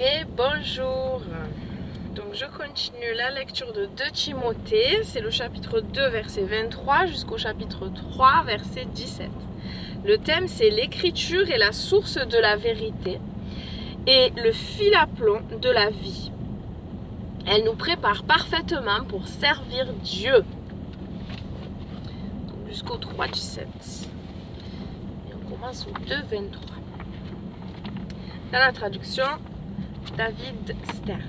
Et bonjour. Donc je continue la lecture de 2 Timothée, c'est le chapitre 2 verset 23 jusqu'au chapitre 3 verset 17. Le thème c'est l'écriture est la source de la vérité et le fil à plomb de la vie. Elle nous prépare parfaitement pour servir Dieu. Jusqu'au 3,17. Et on commence au 2,23. Dans la traduction, David Stern.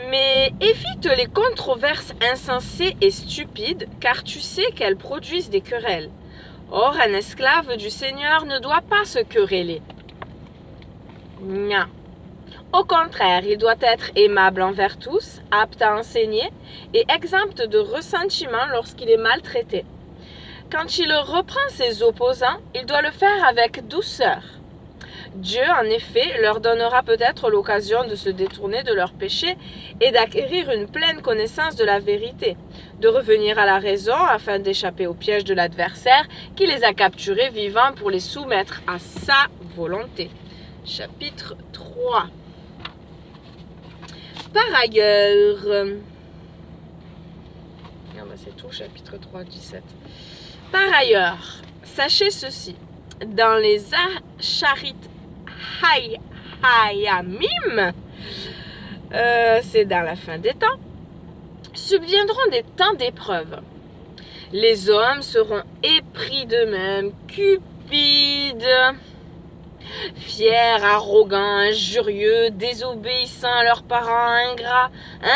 Mais évite les controverses insensées et stupides, car tu sais qu'elles produisent des querelles. Or, un esclave du Seigneur ne doit pas se quereller. Non. Au contraire, il doit être aimable envers tous, apte à enseigner et exempt de ressentiment lorsqu'il est maltraité. Quand il reprend ses opposants, il doit le faire avec douceur. Dieu, en effet, leur donnera peut-être l'occasion de se détourner de leurs péchés et d'acquérir une pleine connaissance de la vérité, de revenir à la raison afin d'échapper au piège de l'adversaire qui les a capturés vivants pour les soumettre à sa volonté. Chapitre 3. Par ailleurs, c'est tout, chapitre 3, 17. Par ailleurs, sachez ceci, dans les Acharit Hayamim, c'est dans la fin des temps, subviendront des temps d'épreuve. Les hommes seront épris d'eux-mêmes, cupides, fiers, arrogants, injurieux, désobéissants à leurs parents, ingrats,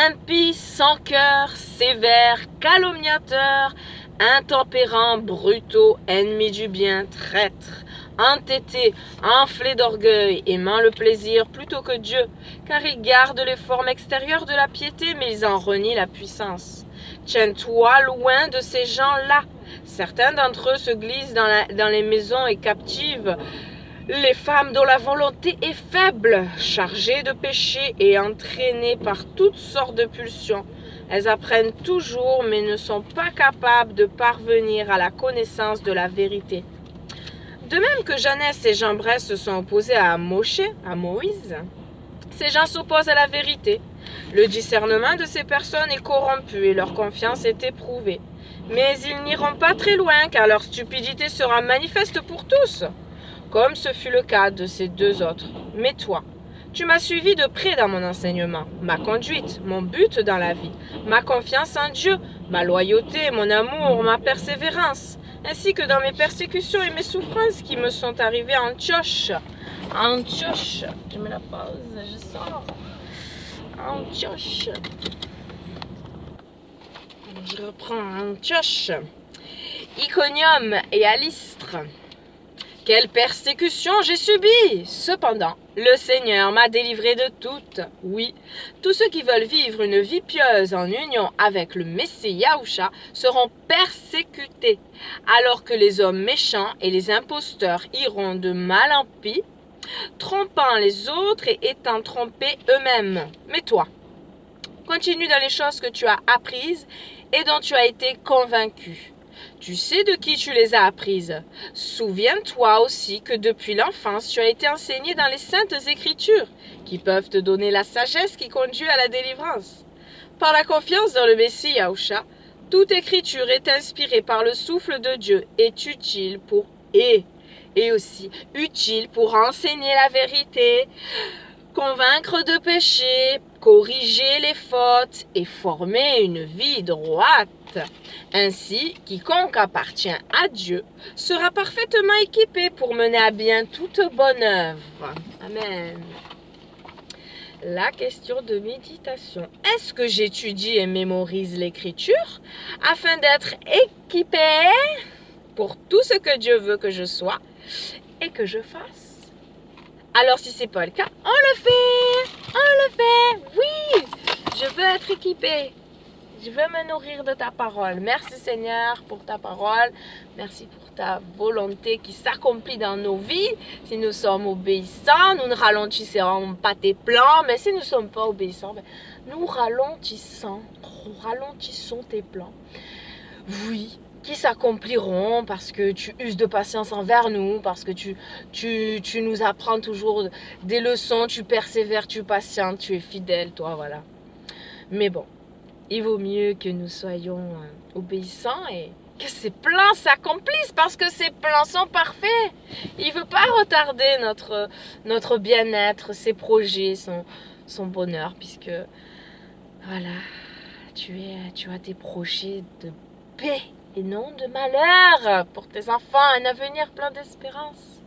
impies, sans cœur, sévères, calomniateurs, intempérants, brutaux, ennemis du bien, traîtres, entêtés, enflés d'orgueil, aimant le plaisir plutôt que Dieu, car ils gardent les formes extérieures de la piété, mais ils en renient la puissance. Tiens-toi loin de ces gens-là. Certains d'entre eux se glissent dans les maisons et captivent les femmes dont la volonté est faible, chargées de péché et entraînées par toutes sortes de pulsions. Elles apprennent toujours mais ne sont pas capables de parvenir à la connaissance de la vérité. De même que Jeannès et Jambres se sont opposés à Moïse, ces gens s'opposent à la vérité. Le discernement de ces personnes est corrompu et leur confiance est éprouvée. Mais ils n'iront pas très loin car leur stupidité sera manifeste pour tous, comme ce fut le cas de ces deux autres. Mais toi, tu m'as suivi de près dans mon enseignement, ma conduite, mon but dans la vie, ma confiance en Dieu, ma loyauté, mon amour, ma persévérance, ainsi que dans mes persécutions et mes souffrances qui me sont arrivées à Antioche. Antioche, je mets la pause, je sors. Antioche. Je reprends Antioche. Iconium et à Lystre. Quelle persécution j'ai subie! Cependant, le Seigneur m'a délivré de toutes. Oui, tous ceux qui veulent vivre une vie pieuse en union avec le Messie Yahushua seront persécutés, alors que les hommes méchants et les imposteurs iront de mal en pis, trompant les autres et étant trompés eux-mêmes. Mais toi, continue dans les choses que tu as apprises et dont tu as été convaincu. Tu sais de qui tu les as apprises. Souviens-toi aussi que depuis l'enfance, tu as été enseigné dans les saintes écritures, qui peuvent te donner la sagesse qui conduit à la délivrance. Par la confiance dans le Messie Yahushua, toute écriture est inspirée par le souffle de Dieu, est utile pour et aussi utile pour enseigner la vérité, convaincre de péché, corriger les fautes et former une vie droite. Ainsi, quiconque appartient à Dieu sera parfaitement équipé pour mener à bien toute bonne œuvre. Amen. La question de méditation. Est-ce que j'étudie et mémorise l'écriture afin d'être équipé pour tout ce que Dieu veut que je sois et que je fasse? Alors si ce n'est pas le cas, on le fait, oui, je veux être équipé, je veux me nourrir de ta parole. Merci Seigneur pour ta parole, merci pour ta volonté qui s'accomplit dans nos vies. Si nous sommes obéissants, nous ne ralentissons pas tes plans, mais si nous ne sommes pas obéissants, nous ralentissons tes plans. Oui, qui s'accompliront parce que tu uses de patience envers nous, parce que tu nous apprends toujours des leçons, tu persévères, tu patientes, tu es fidèle, toi, voilà. Mais bon, il vaut mieux que nous soyons obéissants et que ces plans s'accomplissent parce que ces plans sont parfaits. Il ne veut pas retarder notre bien-être, ses projets, son bonheur, puisque voilà, tu as des projets de paix et non de malheur pour tes enfants, un avenir plein d'espérance.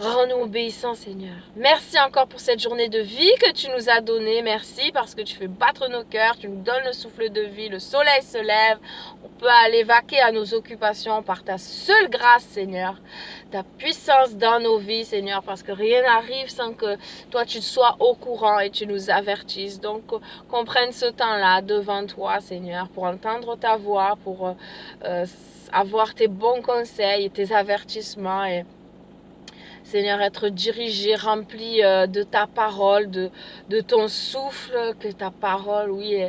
Rends-nous obéissants, Seigneur. Merci encore pour cette journée de vie que tu nous as donnée. Merci parce que tu fais battre nos cœurs, tu nous donnes le souffle de vie, le soleil se lève. On peut aller vaquer à nos occupations par ta seule grâce, Seigneur. Ta puissance dans nos vies, Seigneur, parce que rien n'arrive sans que toi, tu sois au courant et tu nous avertisses. Donc, qu'on prenne ce temps-là devant toi, Seigneur, pour entendre ta voix, pour avoir tes bons conseils et tes avertissements et Seigneur, être dirigé, rempli de ta parole, de ton souffle, que ta parole, oui,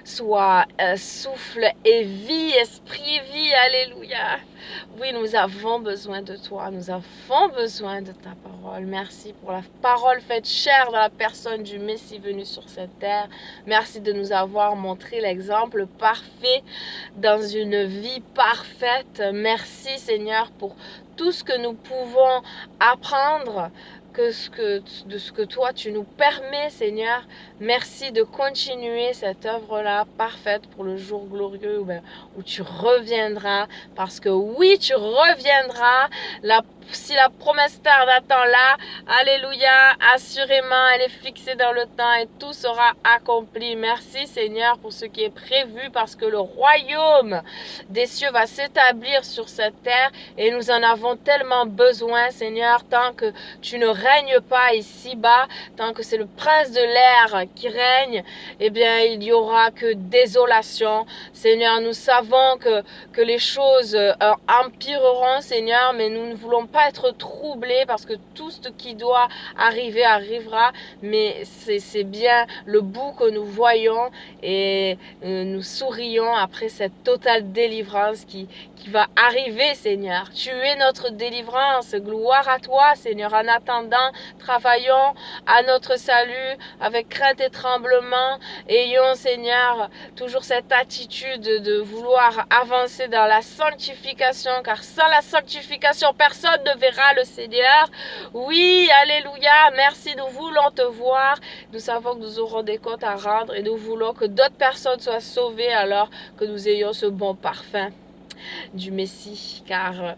soit souffle et vie, esprit, vie, alléluia. Oui, nous avons besoin de toi, nous avons besoin de ta parole. Merci pour la parole faite chair dans la personne du Messie venu sur cette terre. Merci de nous avoir montré l'exemple parfait dans une vie parfaite. Merci Seigneur pour tout ce que nous pouvons apprendre de ce que toi tu nous permets, Seigneur. Merci de continuer cette œuvre-là parfaite pour le jour glorieux où tu reviendras. Parce que oui, tu reviendras. Si la promesse tarde à temps là, alléluia, assurément, elle est fixée dans le temps et tout sera accompli. Merci Seigneur pour ce qui est prévu parce que le royaume des cieux va s'établir sur cette terre et nous en avons tellement besoin, Seigneur, tant que tu ne règnes pas ici-bas, tant que c'est le prince de l'air qui règne, eh bien, il n'y aura que désolation. Seigneur, nous savons que les choses empireront, Seigneur, mais nous ne voulons pas être troublés parce que tout ce qui doit arriver arrivera, mais c'est bien le bout que nous voyons et nous sourions après cette totale délivrance qui va arriver, Seigneur. Tu es notre délivrance. Gloire à toi, Seigneur. En attendant, travaillons à notre salut avec crainte et tremblement. Ayons, Seigneur, toujours cette attitude de vouloir avancer dans la sanctification, car sans la sanctification, personne ne verra le Seigneur. Oui, alléluia. Merci, nous voulons te voir. Nous savons que nous aurons des comptes à rendre et nous voulons que d'autres personnes soient sauvées alors que nous ayons ce bon parfum du Messie, car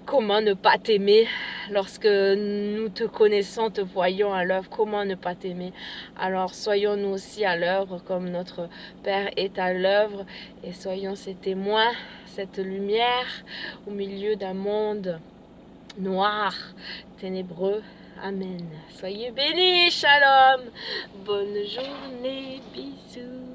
comment ne pas t'aimer lorsque nous te connaissons, te voyons à l'œuvre, comment ne pas t'aimer? Alors soyons nous aussi à l'œuvre comme notre Père est à l'œuvre et soyons ces témoins, cette lumière au milieu d'un monde noir, ténébreux. Amen. Soyez bénis, shalom. Bonne journée, bisous.